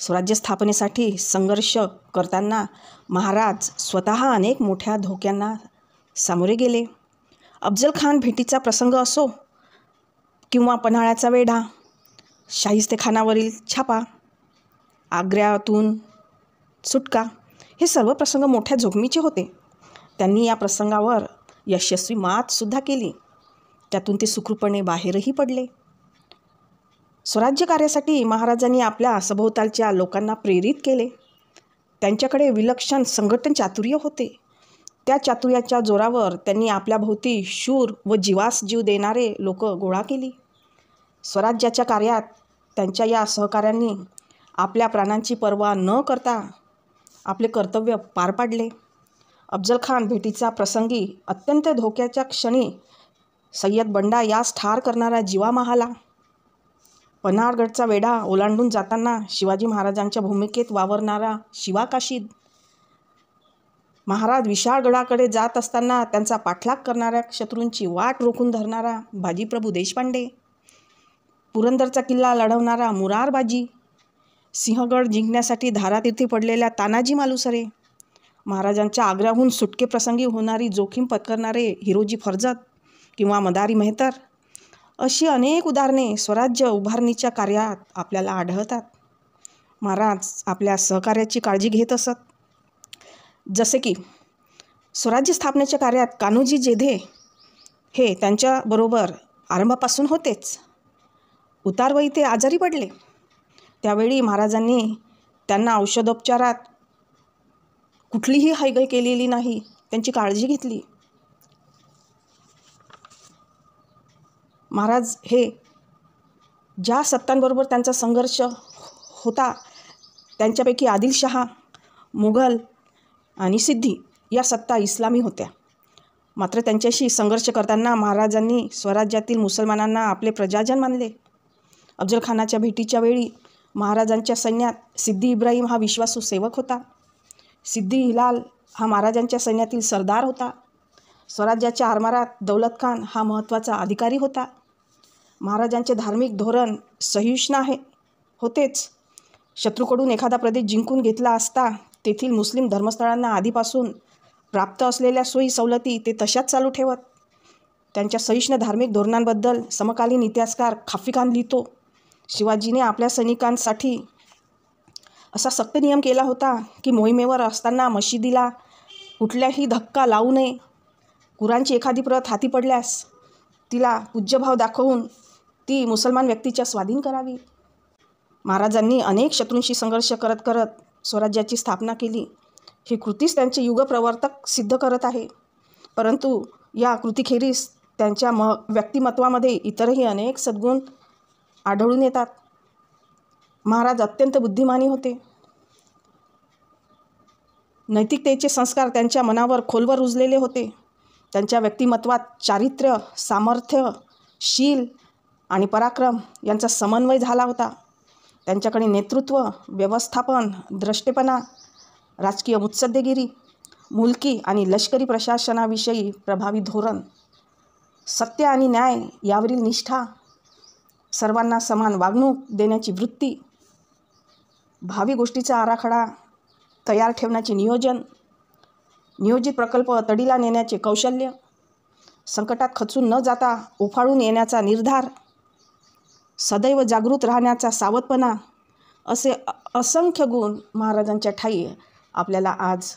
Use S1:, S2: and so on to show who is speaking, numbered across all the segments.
S1: स्वराज्य स्थापनेसाठी संघर्ष करताना महाराज स्वतः अनेक मोठ्या धोक्यांना सामोरे गेले. अफजल खान भेटीचा प्रसंग असो किंवा पन्हाळ्याचा वेढा, शाहिस्तेखानावरील छापा, आग्र्यातून सुटका, हे सर्व प्रसंग मोठ्या जोखमीचे होते. त्यांनी या प्रसंगावर यशस्वी मातसुद्धा केली. त्यातून ते सुखरूपपणे बाहेरही पडले. स्वराज्य कार्यासाठी महाराजांनी आपल्या सभोवतालच्या लोकांना प्रेरित केले. त्यांच्याकडे विलक्षण संघटन चातुर्य होते. त्या चातुर्याच्या जोरावर त्यांनी आपल्या भोवती शूर व जीवास जीव देणारे लोक गोळा केली. स्वराज्याच्या कार्यात त्यांच्या या सहकाऱ्यांनी आपल्या प्राणांची पर्वा न करता आपले कर्तव्य पार पाडले. अफजल खान भेटीचा प्रसंगी अत्यंत धोक्याच्या क्षणी सय्यद बंडा यास ठार करणारा जिवा महाला. पन्हाळगडचा वेढा ओलांडून जाताना शिवाजी महाराजांच्या भूमिकेत वावरणारा शिवा काशीद, महाराज विशाळगडाकडे जात असताना त्यांचा पाठलाग करणाऱ्या शत्रूंची वाट रोखून धरणारा बाजीप्रभू देशपांडे, पुरंदरचा किल्ला लढवणारा मुरारबाजी, सिंहगड जिंकण्यासाठी धारातीर्थी पडलेल्या तानाजी मालुसरे, महाराजांच्या आग्र्याहून सुटकेप्रसंगी होणारी जोखीम पत्करणारे हिरोजी फर्जत किंवा मदारी मेहतर, अशी अनेक उदाहरणे स्वराज्य उभारणीच्या कार्यात आपल्याला आढळतात. महाराज आपल्या सहकार्याची काळजी घेत असत. जसे की स्वराज्य स्थापनेच्या कार्यात कान्होजी जेधे हे त्यांच्याबरोबर आरंभापासून होतेच. उतारवयी ते आजारी पडले. त्यावेळी महाराजांनी त्यांना औषधोपचारात कुठलीही हयगय केलेली नाही, त्यांची काळजी घेतली. महाराज हे ज्या सत्तांबरोबर त्यांचा संघर्ष होता त्यांच्यापैकी आदिलशहा, मुघल आणि सिद्धी या सत्ता इस्लामी होत्या. मात्र त्यांच्याशी संघर्ष करताना महाराजांनी स्वराज्यातील मुसलमानांना आपले प्रजाजन मानले. अफजल खानाच्या भेटीच्या वेळी महाराजांच्या सैन्यात सिद्दी इब्राहिम हा विश्वासू सेवक होता. सिद्दी हिलाल हा महाराजांच्या सैन्यातील सरदार होता. स्वराज्याच्या आरमारात दौलत खान हा महत्त्वाचा अधिकारी होता. महाराजांचे धार्मिक धोरण सहिष्णू होतेच. शत्रूकडून एखादा प्रदेश जिंकून घेतला असता तेथील मुस्लिम धर्मस्थळांना आधीपासून प्राप्त असलेल्या सोयी सवलती ते तशाच चालू ठेवत. त्यांच्या सहिष्णू धार्मिक धोरणांबद्दल समकालीन इतिहासकार खाफी खान लिहितो, शिवाजीने आपल्या सैनिकांसाठी असा सक्त नियम केला होता की मोहिमेवर असताना मशिदीला कुठल्याही धक्का लावू नये. कुराणची एखादी प्रत हाती पडल्यास तिला पूज्यभाव दाखवून ती मुसलमान व्यक्तीच्या स्वाधीन करावी. महाराजांनी अनेक शत्रूंशी संघर्ष करत करत स्वराज्याची स्थापना केली. ही कृतीच त्यांचे युगप्रवर्तक सिद्ध करत आहे. परंतु या कृतीखेरीज त्यांच्या व्यक्तिमत्वामध्ये इतरही अनेक सद्गुण आढळून येतात. महाराज अत्यंत बुद्धिमानी होते. नैतिकतेचे संस्कार त्यांच्या मनावर खोलवर रुजलेले होते. त्यांच्या व्यक्तिमत्वात चारित्र्य, सामर्थ्य, शील आणि पराक्रम यांचा समन्वय झाला होता. त्यांच्याकडे नेतृत्व, व्यवस्थापन, द्रष्टेपणा, राजकीय मुत्सद्देगिरी, मुलकी आणि लष्करी प्रशासनाविषयी प्रभावी धोरण, सत्य आणि न्याय यावरील निष्ठा, सर्वांना समान वागणूक देण्याची वृत्ती, भावी गोष्टीचा आराखडा तयार ठेवण्याचे नियोजन, नियोजित प्रकल्प तडीला नेण्याचे कौशल्य, संकटात खचून न जाता उफाळून येण्याचा निर्धार, सदैव जागृत राहण्याचा सावधपणा, असे असंख्य गुण महाराजांच्या ठायी आपल्याला आज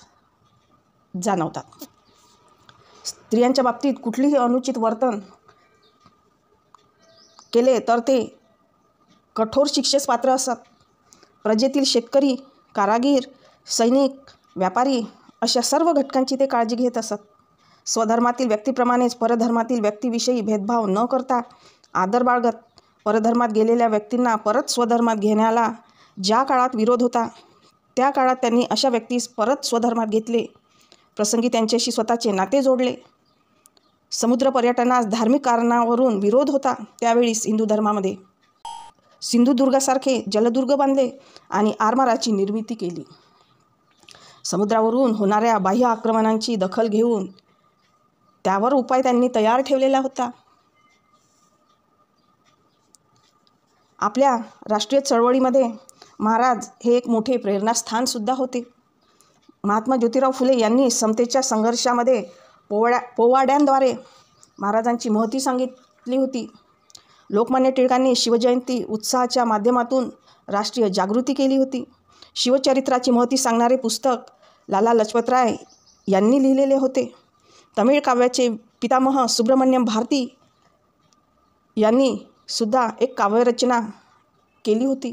S1: जाणवतात. स्त्रियांच्या बाबतीत कुठलीही अनुचित वर्तन केले तर ते कठोर शिक्षेस पात्र असत. प्रजेतील शेतकरी, कारागीर, सैनिक, व्यापारी अशा सर्व घटकांची ते काळजी घेत असत. स्वधर्मातील व्यक्तीप्रमाणेच परधर्मातील व्यक्तीविषयी भेदभाव न करता आदर बाळगत परधर्मात गेलेल्या व्यक्तींना परत स्वधर्मात घेण्याला ज्या काळात विरोध होता त्या काळात त्यांनी अशा व्यक्तीस परत स्वधर्मात घेतले. प्रसंगी त्यांच्याशी स्वतःचे नाते जोडले. समुद्र पर्यटनास धार्मिक कारणावरून विरोध होता त्यावेळी हिंदू धर्मामध्ये सिंधुदुर्गासारखे जलदुर्ग बांधले आणि आरमाराची निर्मिती केली. समुद्रावरून होणाऱ्या बाह्य आक्रमणांची दखल घेऊन त्यावर उपाय त्यांनी तयार ठेवलेला होता. आपल्या राष्ट्रीय चळवळीमध्ये महाराज हे एक मोठे प्रेरणास्थानसुद्धा होते. महात्मा ज्योतिराव फुले यांनी समतेच्या संघर्षामध्ये पोवाड्यांद्वारे महाराजांची महती सांगितली होती. लोकमान्य टिळकांनी शिवजयंती उत्साहाच्या माध्यमातून राष्ट्रीय जागृती केली होती. शिवचरित्राची महती सांगणारे पुस्तक लाला लजपतराय यांनी लिहिलेले होते. तमिळ काव्याचे पितामह सुब्रमण्यम भारती यांनी सुद्धा एक काव्यरचना केली होती.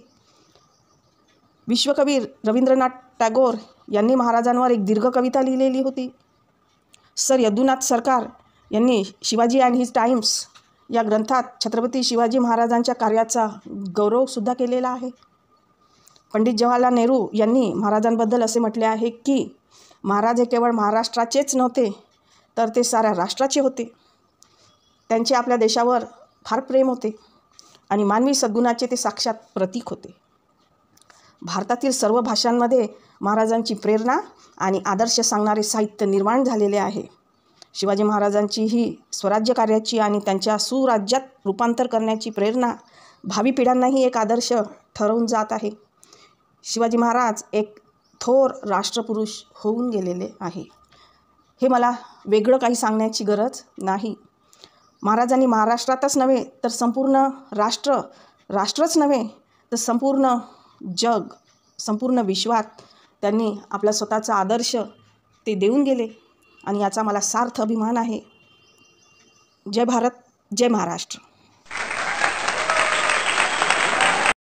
S1: विश्वकवी रवींद्रनाथ टागोर यांनी महाराजांवर एक दीर्घ कविता लिहिलेली होती. सर यदुनाथ सरकार यांनी शिवाजी अँड हिज टाइम्स या ग्रंथात छत्रपती शिवाजी महाराजांच्या कार्याचा गौरवसुद्धा केलेला आहे. पंडित जवाहरलाल नेहरू यांनी महाराजांबद्दल असे म्हटले आहे की महाराज हे केवळ महाराष्ट्राचेच नव्हते तर ते साऱ्या राष्ट्राचे होते. त्यांचे आपल्या देशावर फार प्रेम होते आणि मानवी सद्गुणाचे ते साक्षात प्रतीक होते. भारतातील सर्व भाषांमध्ये महाराजांची प्रेरणा आणि आदर्श सांगणारे साहित्य निर्माण झालेले आहे. शिवाजी महाराजांची ही स्वराज्य कार्याची आणि त्यांच्या सुराज्यात रूपांतर करण्याची प्रेरणा भावी पिढ्यांनाही एक आदर्श ठरवून जात आहे. शिवाजी महाराज एक थोर राष्ट्रपुरुष होऊन गेलेले आहे. हे मला वेगळं काही सांगण्याची गरज नाही. महाराजांनी महाराष्ट्रातच नव्हे तर संपूर्ण राष्ट्रच नव्हे तर संपूर्ण जग, संपूर्ण विश्वात त्यांनी आपला स्वतःचा आदर्श ते देऊन गेले आणि याचा मला सार्थ अभिमान आहे. जय भारत, जय महाराष्ट्र.